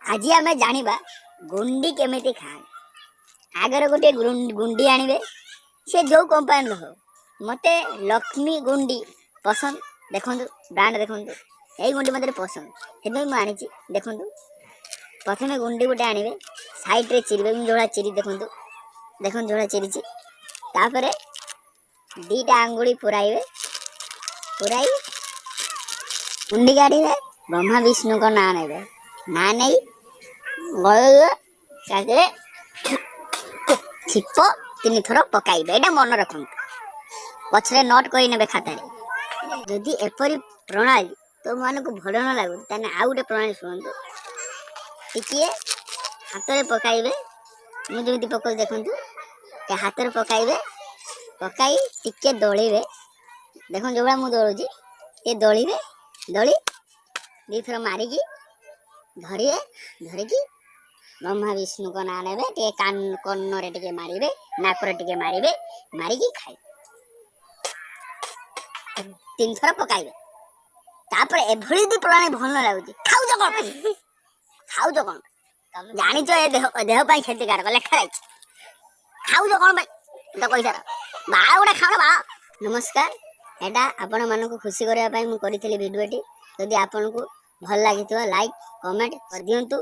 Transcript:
आज आम जाना गुंडी केमी खाए आगर गोटे गुंडी आनबे सी जो कंपानी हो मत लक्ष्मी गुंडी पसंद देखु ब्रांड देखु यही गुंडी मत पसंद से मुझे देखु प्रथम गुंडी गोटे आनबे सैड्रे चिरबे जोड़ा चिरी देखु देखो जोड़ा चिरी तापर दीटा आंगुड़ी पुराइबे पुराई गुंडी गाड़ी ब्रह्मा विष्णु को ना ने ना नहीं छिप 3 थर पकाइबे एटा मन रख पछरे नोट कर खाता जदि एपरी प्रणाली तो मान को भल न लगु ताने आ गोटे प्रणाली शुणु टिके हाथ में पकाइबे मुझे पकड़ देखु हाथ में पकाइबे पकाई टिके दलिबे देखो जो भाई मुझे दलुची ये दलिबे दली 2 थर मारिकी धरिए धरिकी ब्रह्मा विष्णु को ना ने कान कन्नरे टिके मारिबे नाकर टिके मारिबे मारिकी खाए 3 थर पकाइबे तापर एभली दी प्रणाली भल लगुच खाऊ कौन जानी ए देह पाई क्षतिकारक लेखा रही खाऊ कौन तो कही बा गोटे खाओ बा नमस्कार एटा आपण मानक खुशी करने मुझे भिडियोटी जदि आपन को भल लगी लाइक कमेंट कर दिंतु।